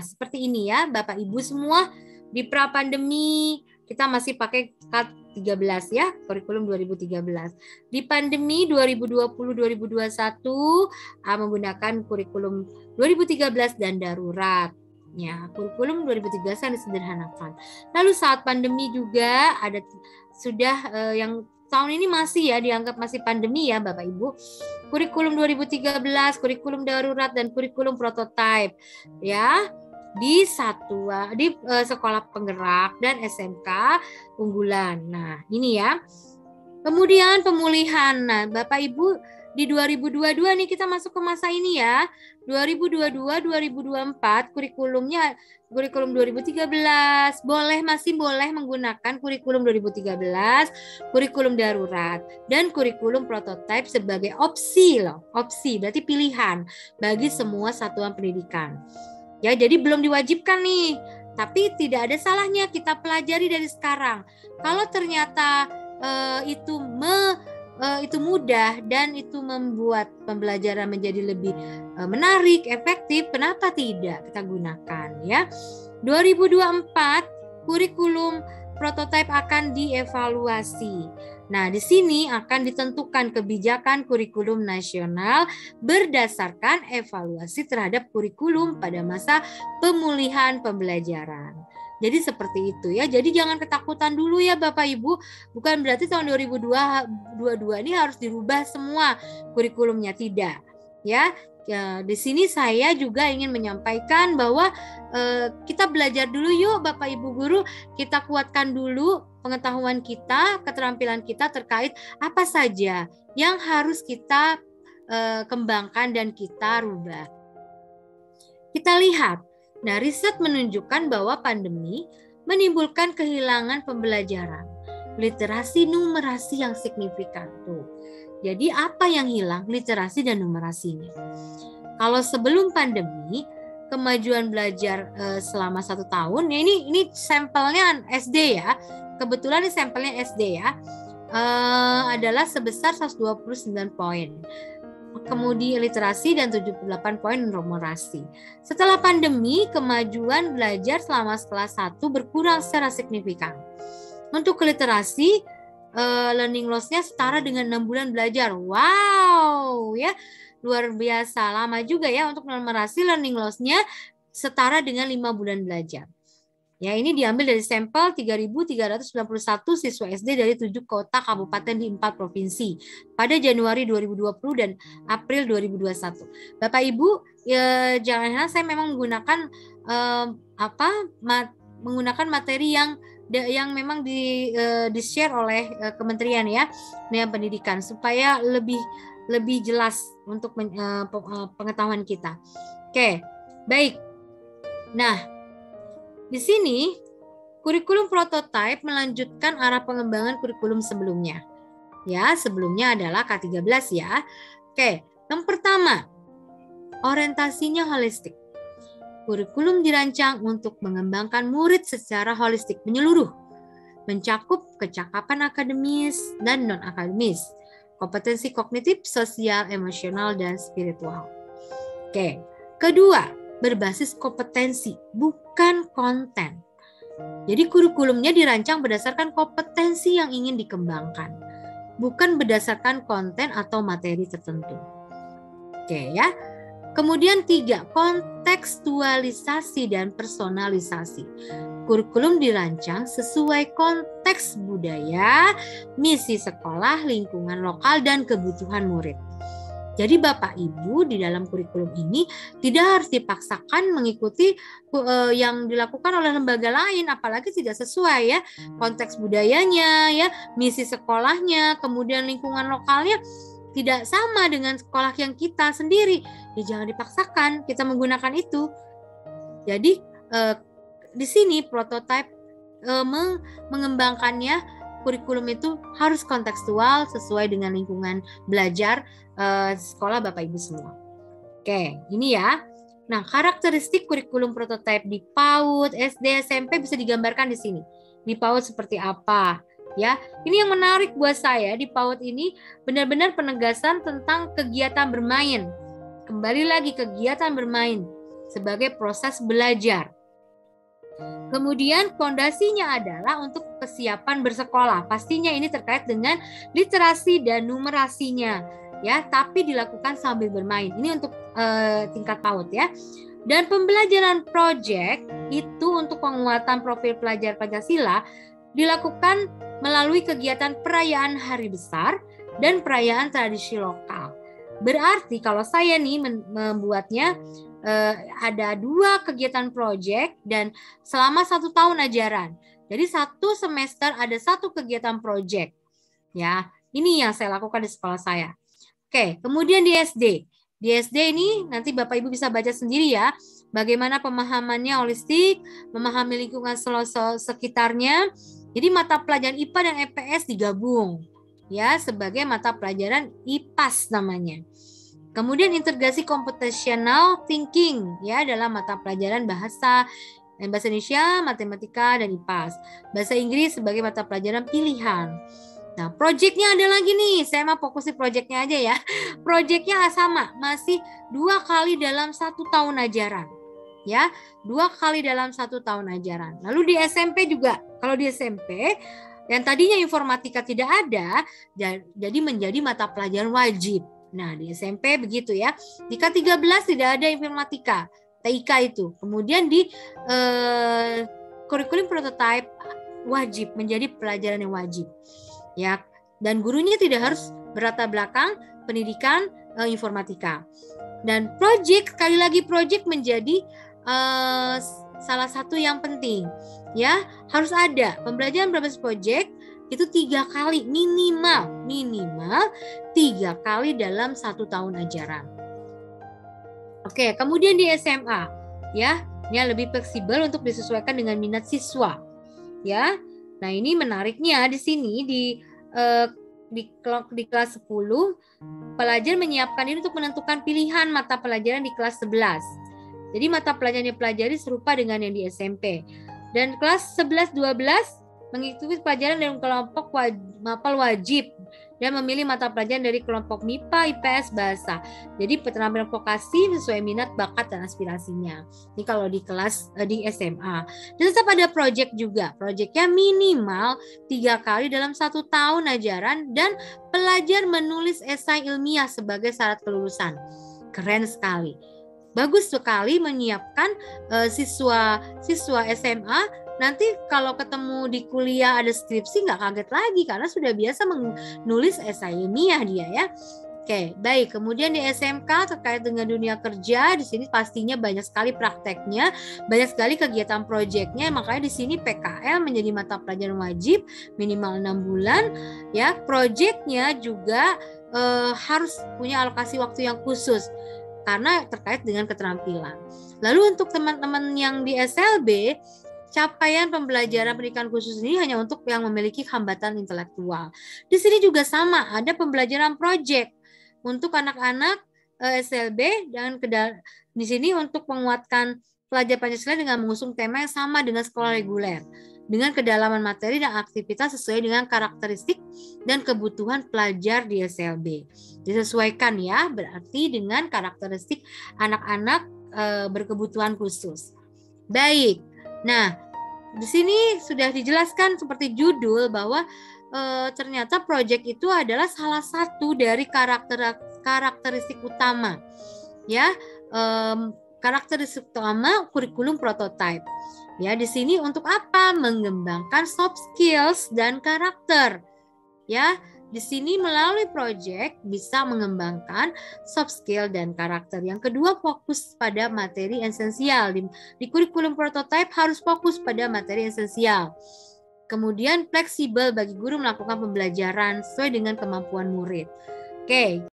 Nah, seperti ini ya Bapak Ibu semua, di pra pandemi kita masih pakai K13 ya, kurikulum 2013. Di pandemi 2020-2021 menggunakan kurikulum 2013 dan darurat. Ya, kurikulum 2013 yang disederhanakan. Lalu saat pandemi juga ada sudah yang tahun ini masih ya dianggap masih pandemi ya Bapak Ibu. Kurikulum 2013, kurikulum darurat dan kurikulum prototipe ya di sekolah penggerak dan SMK unggulan. Nah, ini ya. Kemudian pemulihan. Nah, Bapak Ibu di 2022 nih kita masuk ke masa ini ya. 2022-2024 kurikulumnya kurikulum 2013 masih boleh menggunakan kurikulum 2013, kurikulum darurat dan kurikulum prototipe sebagai opsi loh. Opsi berarti pilihan bagi semua satuan pendidikan. Ya, jadi belum diwajibkan nih. Tapi tidak ada salahnya kita pelajari dari sekarang. Kalau ternyata itu mudah dan itu membuat pembelajaran menjadi lebih menarik, efektif, kenapa tidak kita gunakan ya. 2024 kurikulum prototipe akan dievaluasi. Nah, di sini akan ditentukan kebijakan kurikulum nasional berdasarkan evaluasi terhadap kurikulum pada masa pemulihan pembelajaran. Jadi seperti itu ya. Jadi jangan ketakutan dulu ya Bapak Ibu. Bukan berarti tahun 2022 ini harus dirubah semua kurikulumnya, tidak. Ya, di sini saya juga ingin menyampaikan bahwa kita belajar dulu yuk Bapak Ibu guru. Kita kuatkan dulu pengetahuan kita, keterampilan kita terkait apa saja yang harus kita kembangkan dan kita rubah. Kita lihat. Nah, riset menunjukkan bahwa pandemi menimbulkan kehilangan pembelajaran, literasi numerasi yang signifikan. Tuh. Jadi apa yang hilang? Literasi dan numerasinya. Kalau sebelum pandemi, kemajuan belajar selama 1 tahun, ya ini sampelnya SD ya. Kebetulan ini sampelnya SD ya. Adalah sebesar 129 poin. Kemudian literasi dan 78 poin numerasi. Setelah pandemi, kemajuan belajar selama kelas 1 berkurang secara signifikan. Untuk literasi, learning loss-nya setara dengan 6 bulan belajar. Wow, ya. Luar biasa, lama juga ya. Untuk numerasi, learning loss-nya setara dengan 5 bulan belajar. Ya, ini diambil dari sampel 3.391 siswa SD dari 7 kota kabupaten di 4 provinsi pada Januari 2020 dan April 2021. Bapak Ibu, jangan heran saya memang menggunakan menggunakan materi yang memang di-share oleh kementerian ya, dengan pendidikan supaya lebih jelas untuk pengetahuan kita. Oke, baik. Nah, di sini, kurikulum prototipe melanjutkan arah pengembangan kurikulum sebelumnya. Ya, sebelumnya adalah K13 ya. Oke, yang pertama, orientasinya holistik. Kurikulum dirancang untuk mengembangkan murid secara holistik menyeluruh, mencakup kecakapan akademis dan non-akademis, kompetensi kognitif, sosial, emosional, dan spiritual. Oke, kedua, berbasis kompetensi, bukan konten. Jadi kurikulumnya dirancang berdasarkan kompetensi yang ingin dikembangkan, bukan berdasarkan konten atau materi tertentu. Oke ya. Kemudian 3, kontekstualisasi dan personalisasi. Kurikulum dirancang sesuai konteks budaya, misi sekolah, lingkungan lokal, dan kebutuhan murid. Jadi Bapak Ibu di dalam kurikulum ini tidak harus dipaksakan mengikuti yang dilakukan oleh lembaga lain, apalagi tidak sesuai ya konteks budayanya, ya misi sekolahnya, kemudian lingkungan lokalnya tidak sama dengan sekolah yang kita sendiri. Ya jangan dipaksakan kita menggunakan itu. Jadi di sini prototipe mengembangkannya, kurikulum itu harus kontekstual sesuai dengan lingkungan belajar sekolah Bapak Ibu semua. Oke, ini ya. Nah, karakteristik kurikulum prototipe di PAUD, SD, SMP bisa digambarkan di sini. Di PAUD seperti apa? Ya, ini yang menarik buat saya di PAUD ini benar-benar penegasan tentang kegiatan bermain. Kembali lagi kegiatan bermain. sebagai proses belajar. Kemudian fondasinya adalah untuk kesiapan bersekolah. Pastinya ini terkait dengan literasi dan numerasinya, ya, tapi dilakukan sambil bermain. Ini untuk tingkat PAUD ya. Dan pembelajaran proyek itu untuk penguatan profil pelajar Pancasila dilakukan melalui kegiatan perayaan hari besar dan perayaan tradisi lokal. Berarti kalau saya nih membuatnya ada 2 kegiatan proyek dan selama 1 tahun ajaran. Jadi 1 semester ada 1 kegiatan proyek. Ya, ini yang saya lakukan di sekolah saya. Oke, kemudian di SD. Di SD ini nanti Bapak Ibu bisa baca sendiri ya, bagaimana pemahamannya holistik, memahami lingkungan sekitarnya. Jadi mata pelajaran IPA dan EPS digabung ya sebagai mata pelajaran IPAS namanya. Kemudian integrasi computational thinking ya dalam mata pelajaran bahasa Indonesia, matematika, dan IPAS. Bahasa Inggris sebagai mata pelajaran pilihan. Nah, proyeknya ada lagi nih. Saya mau fokus di proyeknya aja ya. Proyeknya sama, masih 2 kali dalam 1 tahun ajaran. Ya, 2 kali dalam 1 tahun ajaran. Lalu di SMP juga. Kalau di SMP yang tadinya informatika tidak ada, jadi menjadi mata pelajaran wajib. Nah, di SMP begitu ya. Di K13 tidak ada informatika, TIK itu. Kemudian di kurikulum prototype wajib, menjadi pelajaran yang wajib. Ya, dan gurunya tidak harus berlatar belakang pendidikan informatika. Dan proyek, sekali lagi proyek menjadi salah satu yang penting. Ya, harus ada pembelajaran berbasis proyek. Itu 3 kali minimal 3 kali dalam 1 tahun ajaran. Oke, kemudian di SMA ya, ini lebih fleksibel untuk disesuaikan dengan minat siswa. Ya. Nah, ini menariknya di sini di kelas 10 pelajar menyiapkan ini untuk menentukan pilihan mata pelajaran di kelas 11. Jadi mata pelajaran yang dipelajari serupa dengan yang di SMP. Dan kelas 11-12 mengikuti pelajaran dari kelompok mapel wajib dan memilih mata pelajaran dari kelompok MIPA, IPS, bahasa. Jadi keterampilan vokasi sesuai minat, bakat, dan aspirasinya. Ini kalau di kelas di SMA. Dan tetap ada proyek juga. Proyeknya minimal 3 kali dalam 1 tahun ajaran dan pelajar menulis esai ilmiah sebagai syarat kelulusan. Keren sekali. Bagus sekali menyiapkan siswa SMA. Nanti kalau ketemu di kuliah ada skripsi nggak kaget lagi karena sudah biasa menulis esai ilmiah dia ya. Oke, baik. Kemudian di SMK terkait dengan dunia kerja, di sini pastinya banyak sekali prakteknya, banyak sekali kegiatan proyeknya. Makanya di sini PKL menjadi mata pelajaran wajib minimal 6 bulan. Ya, proyeknya juga harus punya alokasi waktu yang khusus karena terkait dengan keterampilan. Lalu untuk teman-teman yang di SLB, capaian pembelajaran pendidikan khusus ini hanya untuk yang memiliki hambatan intelektual. Di sini juga sama, ada pembelajaran proyek untuk anak-anak SLB dan di sini untuk menguatkan pelajar Pancasila dengan mengusung tema yang sama dengan sekolah reguler, dengan kedalaman materi dan aktivitas sesuai dengan karakteristik dan kebutuhan pelajar di SLB. Disesuaikan ya, berarti dengan karakteristik anak-anak berkebutuhan khusus. Baik. Nah, di sini sudah dijelaskan seperti judul bahwa ternyata proyek itu adalah salah satu dari karakteristik utama, ya, karakteristik utama kurikulum prototype. Ya, di sini untuk apa? Mengembangkan soft skills dan karakter. Ya, di sini melalui proyek bisa mengembangkan soft skill dan karakter. Yang kedua, fokus pada materi esensial. Di kurikulum prototype harus fokus pada materi esensial. Kemudian fleksibel bagi guru melakukan pembelajaran sesuai dengan kemampuan murid. Oke.